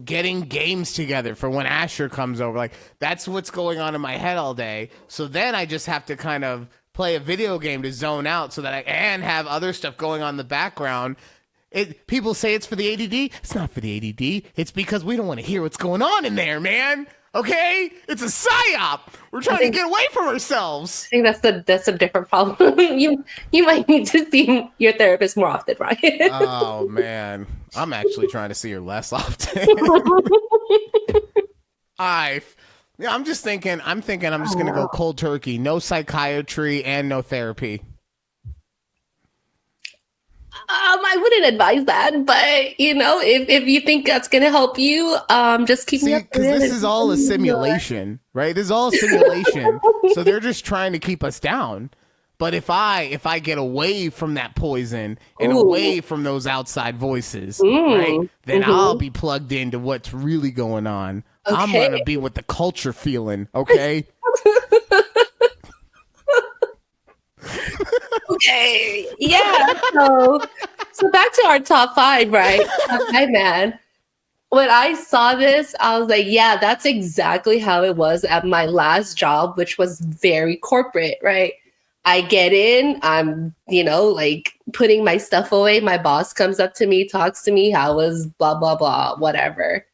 getting games together for when Asher comes over? Like, that's what's going on in my head all day. So then I just have to kind of play a video game to zone out so that I can have other stuff going on in the background. People say it's for the ADD. It's not for the ADD. It's because we don't want to hear what's going on in there, man. Okay? It's a psyop. We're trying to get away from ourselves. I think that's a different problem. You might need to see your therapist more often, right? Oh, man. I'm actually trying to see her less often. I'm just thinking, I'm just going to go cold turkey. No psychiatry and no therapy. I wouldn't advise that, but if you think that's going to help you, just keep me up. Because this is all a simulation, right? This is all a simulation. So they're just trying to keep us down. But if I get away from that poison and away from those outside voices, right, then I'll be plugged into what's really going on I'm Okay. gonna be with the culture feeling, okay? Okay. Yeah. So back to our top 5, right? Top 5 man. When I saw this, I was like, yeah, that's exactly how it was at my last job, which was very corporate, right? I get in, I'm, like putting my stuff away. My boss comes up to me, talks to me, how was blah, blah, blah, whatever.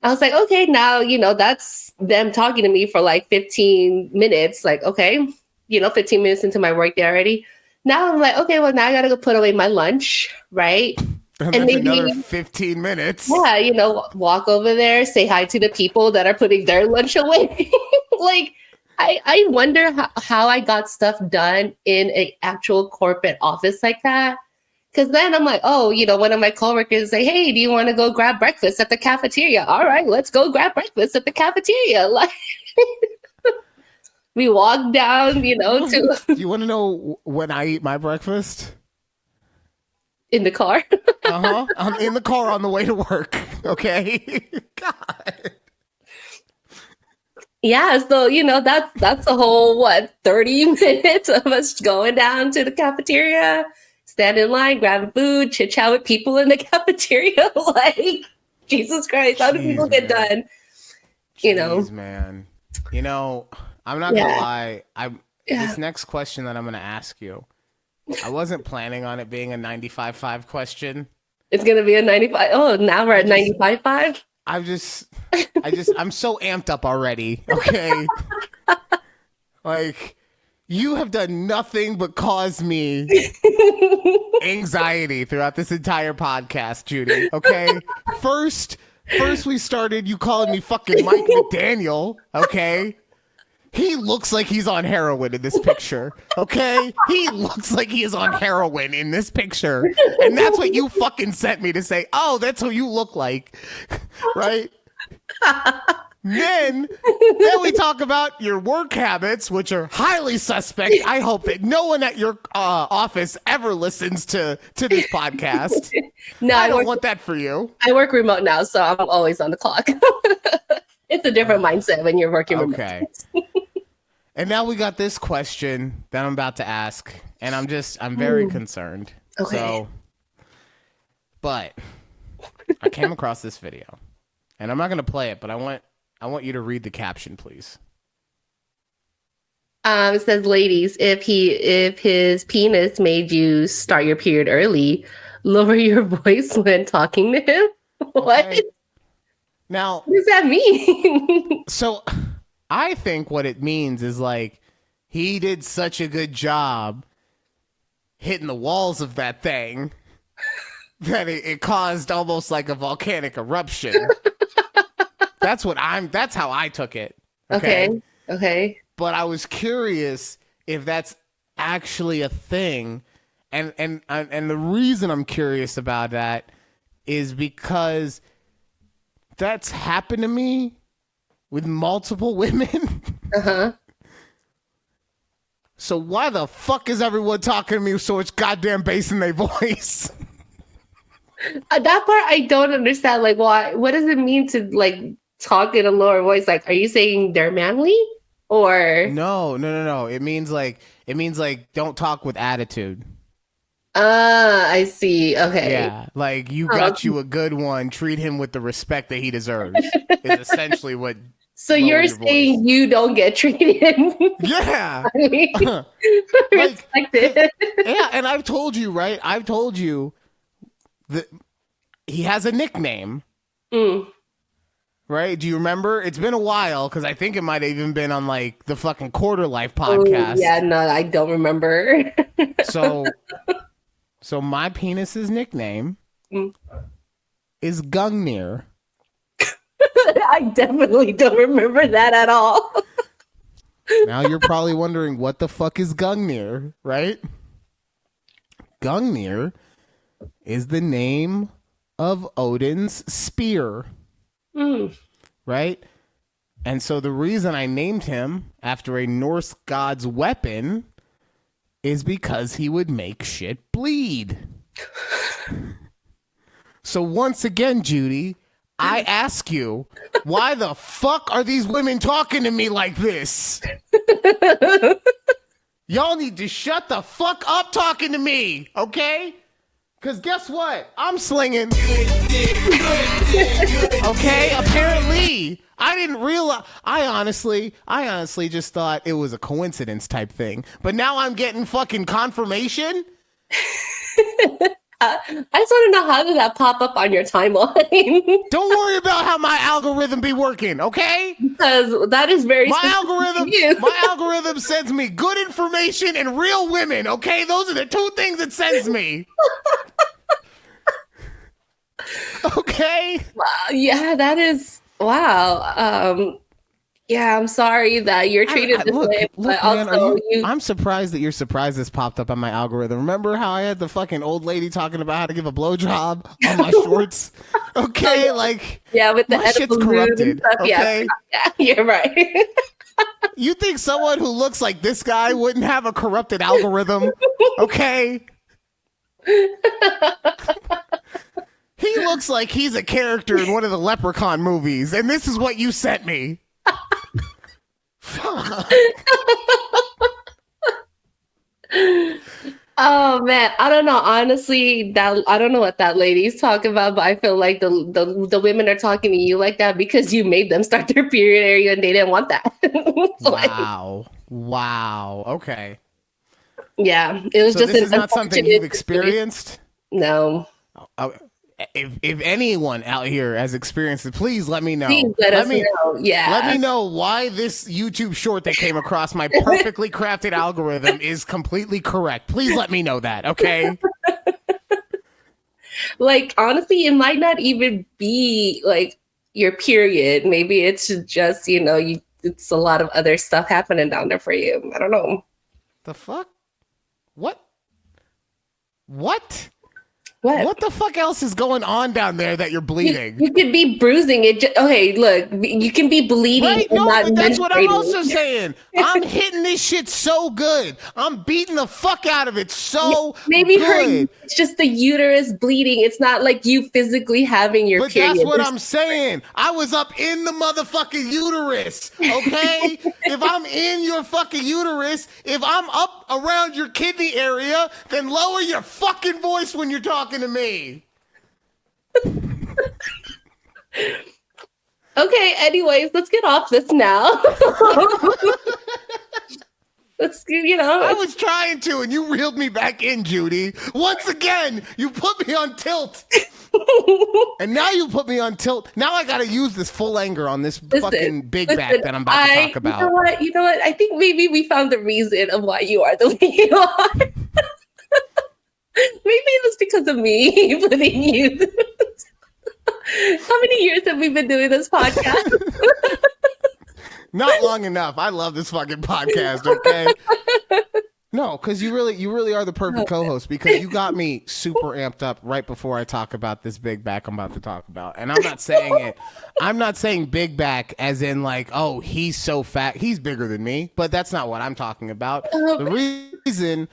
I was like, okay, now, that's them talking to me for like 15 minutes. Like, okay, 15 minutes into my work day already. Now I'm like, okay, well, now I got to go put away my lunch, right? And that's another 15 minutes. Yeah, walk over there, say hi to the people that are putting their lunch away. Like, I wonder how I got stuff done in an actual corporate office like that. Because then I'm like, oh, one of my coworkers say, hey, do you want to go grab breakfast at the cafeteria? All right, let's go grab breakfast at the cafeteria. Like, we walk down, to You want to know when I eat my breakfast? in the car. I'm in the car on the way to work. Okay. God. Yeah, so that's a whole 30 minutes of us going down to the cafeteria, stand in line, grab food, chit chat with people in the cafeteria. Like, Jesus Christ, how do people get done? Jeez, man. I'm not gonna lie. This next question that I'm gonna ask you, I wasn't planning on it being a 95.5 question. It's gonna be a 95. Oh, now we're at 95.5. I'm so amped up already. Okay. Like, you have done nothing but cause me anxiety throughout this entire podcast, Judy. Okay. First we started you calling me fucking Mike McDaniel. Okay. He looks like he's on heroin in this picture. Okay? He looks like he is on heroin in this picture. And that's what you fucking sent me to say, oh, that's what you look like. Right? Then we talk about your work habits, which are highly suspect. I hope that no one at your office ever listens to this podcast. No, I don't want that for you. I work remote now, so I'm always on the clock. It's a different mindset when you're working remote. Okay. And now we got this question that I'm about to ask, and I'm very concerned. Okay. So, but I came across this video, and I'm not going to play it, but I want you to read the caption, please. It says, ladies, if his penis made you start your period early, lower your voice when talking to him. What? Okay. Now, What does that mean? so I think what it means is like he did such a good job hitting the walls of that thing that it caused almost like a volcanic eruption. That's how I took it. Okay. But I was curious if that's actually a thing. And the reason I'm curious about that is because that's happened to me with multiple women. Uh-huh. So why the fuck is everyone talking to me so much goddamn bass in their voice? That part I don't understand. Like, why? What does it mean to like talk in a lower voice? Like, are you saying they're manly, or No. It means like don't talk with attitude. I see. Okay. Yeah, like you got you a good one. Treat him with the respect that he deserves. Is essentially what. So Lower you're your saying voice. you don't get treated Yeah, respected. yeah, and I've told you, right? I've told you that he has a nickname, right? Do you remember? It's been a while because I think it might have even been on like the fucking Quarter Life podcast. Oh, yeah, no, I don't remember. So my penis's nickname is Gungnir. I definitely don't remember that at all. Now you're probably wondering what the fuck is Gungnir, right? Gungnir is the name of Odin's spear, right? And so the reason I named him after a Norse god's weapon is because he would make shit bleed. So once again, Judy, I ask you, why the fuck are these women talking to me like this? Y'all need to shut the fuck up talking to me, okay? Because guess what? I'm slinging. Okay, apparently. I didn't realize. I honestly just thought it was a coincidence type thing. But now I'm getting fucking confirmation. I just want to know, how did that pop up on your timeline? Don't worry about how my algorithm be working, okay? Because that is very My specific algorithm, to you. my algorithm sends me good information and real women, okay? Those are the two things it sends me. Okay? Wow, yeah, that is wow. Yeah, I'm sorry that you're treated this way, but man, also I'm surprised that you're surprised this popped up on my algorithm. Remember how I had the fucking old lady talking about how to give a blowjob on my shorts? Okay, like yeah, with the my shit's edible lube and corrupted. stuff. Okay, Yeah, you're right. you think someone who looks like this guy wouldn't have a corrupted algorithm? Okay. He looks like he's a character in one of the Leprechaun movies, and this is what you sent me. Fuck. Oh man, I don't know. Honestly, that I don't know what that lady's talking about, but I feel like the women are talking to you like that because you made them start their period area and they didn't want that. Wow. Okay. Yeah, it was So just this an is not something you've unfortunate experienced? No. If anyone out here has experienced it, please let me know. Please let us know. Yeah. Let me know why this YouTube short that came across my perfectly crafted algorithm is completely correct. Please let me know that, okay? Like, honestly, it might not even be like your period. Maybe it's just, it's a lot of other stuff happening down there for you. I don't know. The fuck? What? What? What the fuck else is going on down there that you're bleeding? You could be bruising it. Okay, look, you can be bleeding. Right? And No, not but that's what I'm menstruating. also saying. I'm hitting this shit so good. I'm beating the fuck out of it so Maybe good. it's just the uterus bleeding. It's not like you physically having your But period. that's what I'm saying. I was up in the motherfucking uterus, okay? If I'm in your fucking uterus, if I'm up around your kidney area, then lower your fucking voice when you're talking to me. Okay, anyways, let's get off this now. I was trying to, and you reeled me back in, Judy. Once again, you put me on tilt. And now you put me on tilt. Now I gotta use this full anger on this fucking big back that I'm about to talk about. You know what? I think maybe we found the reason of why you are the way you are. Maybe it was because of me putting you. How many years have we been doing this podcast? Not long enough. I love this fucking podcast, okay? No, because you really are the perfect co-host, because you got me super amped up right before I talk about this big back I'm about to talk about. And I'm not saying big back as in like, oh, he's so fat. He's bigger than me. But that's not what I'm talking about. The reason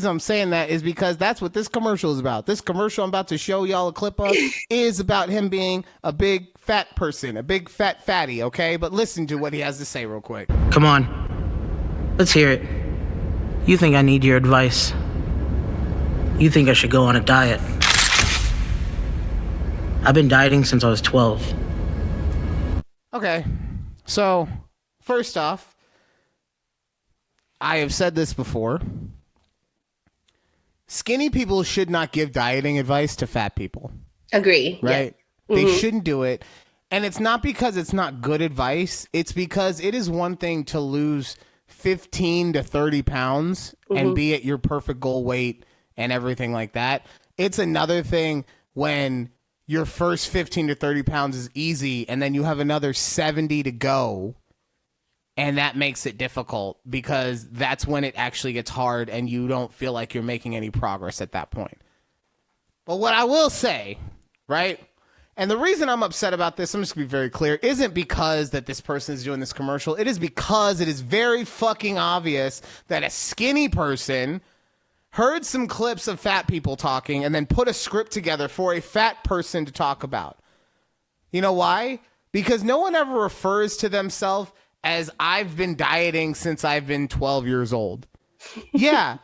I'm saying that is because that's what this commercial is about. This commercial I'm about to show y'all a clip of is about him being a big fat person, a big fat fatty, okay? But listen to what he has to say real quick. Come on, let's hear it. You think I need your advice? You think I should go on a diet? I've been dieting since I was 12. Okay, so first off, I have said this before. Skinny people should not give dieting advice to fat people. Agree. Right? Yeah. They shouldn't do it. And it's not because it's not good advice. It's because it is one thing to lose 15 to 30 pounds and be at your perfect goal weight and everything like that. It's another thing when your first 15 to 30 pounds is easy and then you have another 70 to go, and that makes it difficult because that's when it actually gets hard and you don't feel like you're making any progress at that point. But what I will say, right? And the reason I'm upset about this, I'm just going to be very clear, isn't because that this person is doing this commercial. It is because it is very fucking obvious that a skinny person heard some clips of fat people talking and then put a script together for a fat person to talk about. You know why? Because no one ever refers to themselves as I've been dieting since I've been 12 years old. Yeah.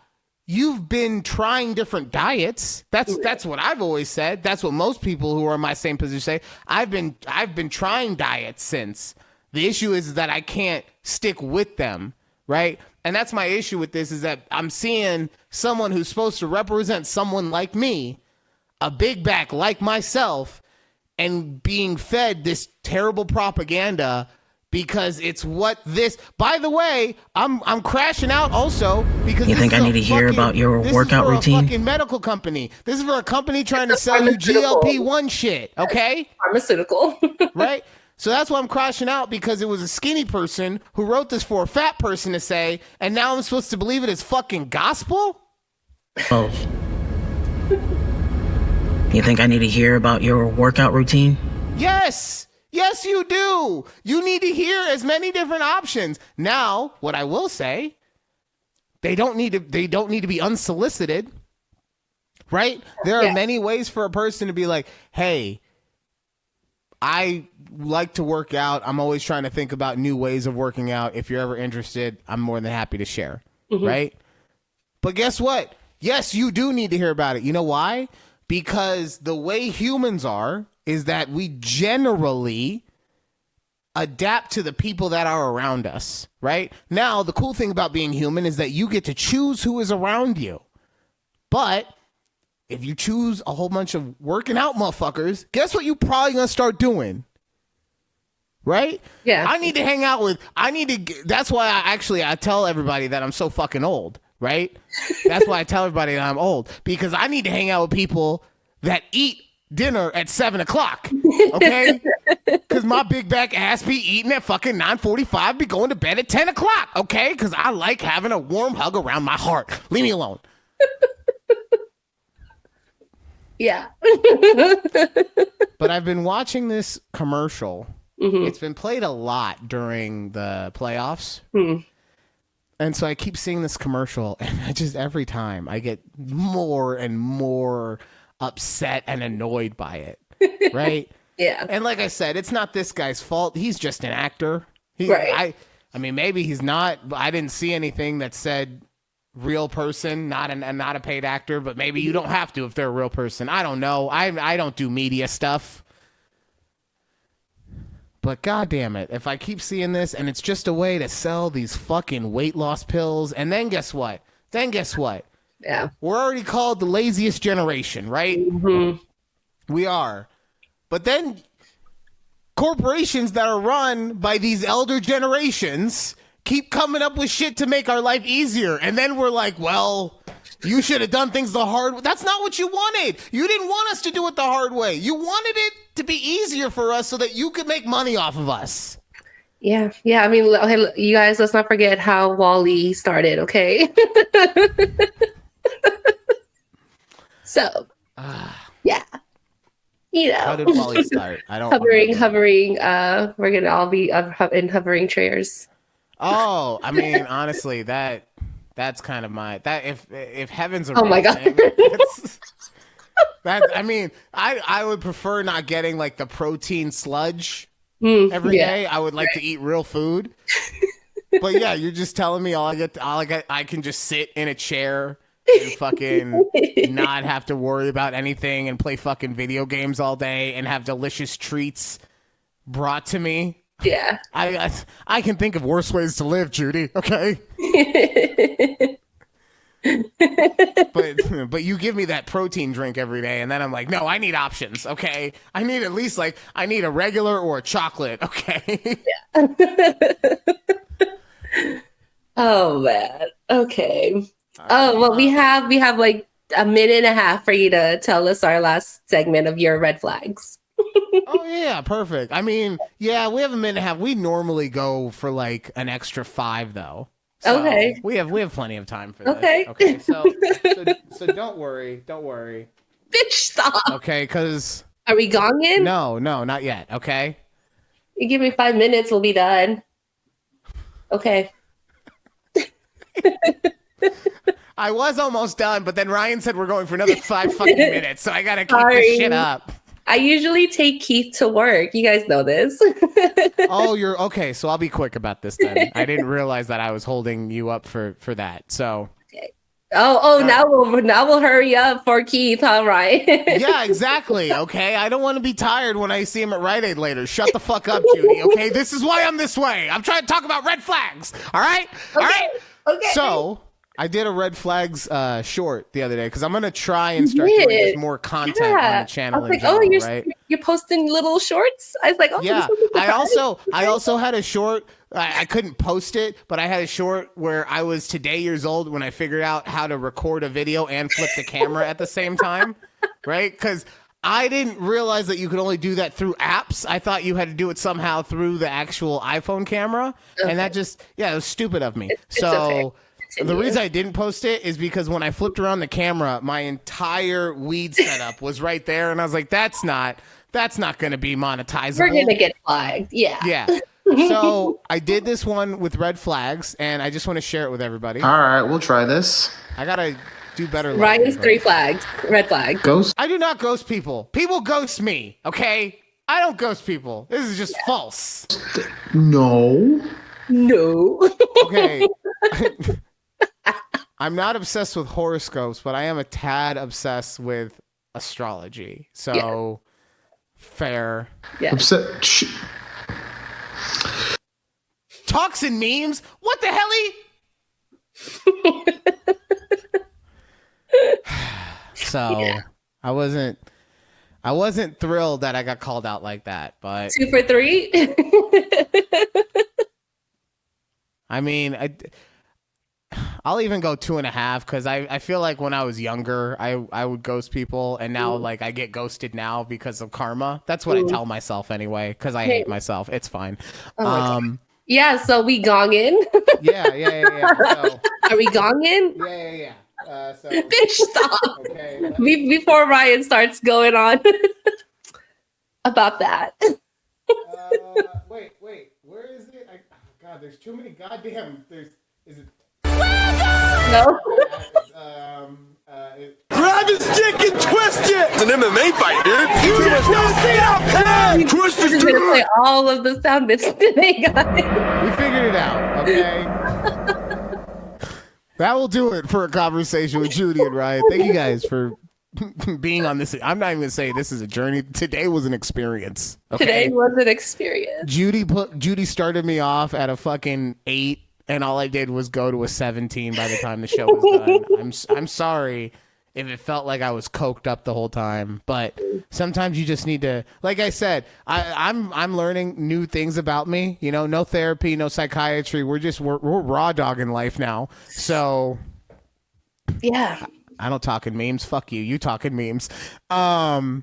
You've been trying different diets. That's what I've always said. That's what most people who are in my same position say. I've been trying diets since. The issue is that I can't stick with them, right? And that's my issue with this, is that I'm seeing someone who's supposed to represent someone like me, a big back like myself, and being fed this terrible propaganda because it's what this. By the way, I'm crashing out also because You think I need to hear about your workout routine? This is for a fucking medical company. This is for a company trying to sell you GLP-1 shit. Okay, Pharmaceutical. right? So that's why I'm crashing out, because it was a skinny person who wrote this for a fat person to say, and now I'm supposed to believe it as fucking gospel? Oh. You think I need to hear about your workout routine? Yes. Yes, you do. You need to hear as many different options. Now, what I will say, they don't need to be unsolicited, right? There are many ways for a person to be like, hey, I like to work out. I'm always trying to think about new ways of working out. If you're ever interested, I'm more than happy to share, right? But guess what? Yes, you do need to hear about it. You know why? Because the way humans are is that we generally adapt to the people that are around us, right? Now, the cool thing about being human is that you get to choose who is around you. But if you choose a whole bunch of working out motherfuckers, guess what you probably gonna start doing? Right? Yeah. That's why I tell everybody that I'm so fucking old, right? That's why I tell everybody that I'm old, because I need to hang out with people that eat dinner at 7:00, okay? Because my big back ass be eating at fucking 9:45, be going to bed at 10:00, okay? Because I like having a warm hug around my heart. Leave me alone. Yeah. But I've been watching this commercial. It's been played a lot during the playoffs. And so I keep seeing this commercial, and every time I get more and more upset and annoyed by it. Right? Yeah. And like I said, it's not this guy's fault. He's just an actor. Right. I mean, maybe he's not. I didn't see anything that said real person, not a paid actor, but maybe you don't have to if they're a real person. I don't know. I don't do media stuff. But God damn it, if I keep seeing this and it's just a way to sell these fucking weight loss pills, and then guess what? Yeah. We're already called the laziest generation, right? We are. But then corporations that are run by these elder generations keep coming up with shit to make our life easier. And then we're like, well, you should have done things the hard way. That's not what you wanted. You didn't want us to do it the hard way. You wanted it to be easier for us so that you could make money off of us. Yeah. Yeah. I mean, okay, you guys, let's not forget how Wall-E started, okay? So, yeah. You know. How did Wall-E start? I don't hovering. We're going to all be in hovering chairs. Oh, I mean, honestly, that's kind of if heaven's a oh my God. thing, I mean, I would prefer not getting like the protein sludge every day. I would like to eat real food. But yeah, you're just telling me I can just sit in a chair and fucking not have to worry about anything and play fucking video games all day and have delicious treats brought to me. Yeah. I can think of worse ways to live, Judy. Okay. But you give me that protein drink every day, and then I'm like, no, I need options. Okay. I need at least I need a regular or a chocolate. Okay. Yeah. Oh man. Okay. Oh well, we have like a minute and a half for you to tell us our last segment of your red flags. Oh yeah, perfect. I mean, yeah, we have a minute and a half. We normally go for like an extra 5 though. So okay. We have plenty of time for this. Okay. Okay. So don't worry. Bitch, stop. Okay, because are we gonging? No, not yet. Okay. You give me 5 minutes, we'll be done. Okay. I was almost done, but then Ryan said we're going for another 5 fucking minutes, so I gotta keep this shit up. I usually take Keith to work. You guys know this. Oh, you're okay. So I'll be quick about this then. I didn't realize that I was holding you up for that. So. Now we'll hurry up for Keith, all right? Yeah, exactly. Okay, I don't want to be tired when I see him at Rite Aid later. Shut the fuck up, Judy. Okay, this is why I'm this way. I'm trying to talk about red flags. All right, all right. Okay. So I did a red flags short the other day because I'm gonna try and start doing just more content on the channel. I was in like, general, you're posting little shorts. I was like, yeah. I also had a short. I couldn't post it, but I had a short where I was today years old when I figured out how to record a video and flip the camera at the same time, right? Because I didn't realize that you could only do that through apps. I thought you had to do it somehow through the actual iPhone camera, and that just, it was stupid of me. Okay. The reason I didn't post it is because when I flipped around the camera, my entire weed setup was right there, and I was like, that's not going to be monetizable. We're going to get flagged. Yeah. Yeah. So I did this one with red flags, and I just want to share it with everybody. All right, we'll try this. I got to do better. Ryan's 3 flags. Red flag. Ghost? I do not ghost people. People ghost me, okay? I don't ghost people. This is just false. No. Okay. I'm not obsessed with horoscopes, but I am a tad obsessed with astrology. So, fair. Yeah. Talks and memes? What the hell? So, yeah. I wasn't thrilled that I got called out like that, but 2 for 3. I mean, I'll even go 2.5 because I feel like when I was younger, I would ghost people, and now like I get ghosted now because of karma. That's what I tell myself anyway because I hate myself. It's fine. Yeah, so we gonging. Yeah. So, are we gonging? Yeah. So, Bitch, stop. Okay. Before Ryan starts going on about that. Wait. Where is it? God, there's too many goddamn. Is it? No. Grab his dick and twist it! It's an MMA fight, dude! You just don't see how bad! Twist We're his gonna play all of the sound bits today, guys. We figured it out, okay? That will do it for a conversation with Judy and Ryan. Thank you guys for being on this. I'm not even gonna say this is a journey. Today was an experience. Okay? Today was an experience. Judy started me off at a fucking 8, and all I did was go to a 17 by the time the show was done. I'm sorry if it felt like I was coked up the whole time, but sometimes you just need to, like I said, I'm learning new things about me. You know, no therapy, no psychiatry. We're raw dogging life now. So yeah, I don't talk in memes. Fuck you. You talk in memes. But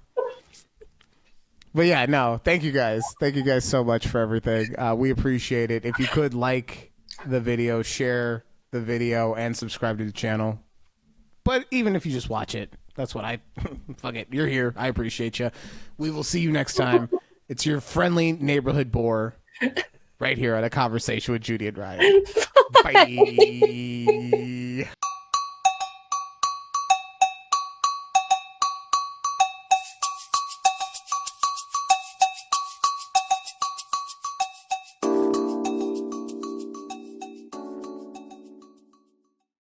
yeah, no. Thank you guys. Thank you guys so much for everything. We appreciate it. If you could like the video, share the video, and subscribe to the channel. But even if you just watch it, that's what fuck it. You're here. I appreciate you. We will see you next time. It's your friendly neighborhood bore right here on A Conversation with Judy and Ryan. Bye.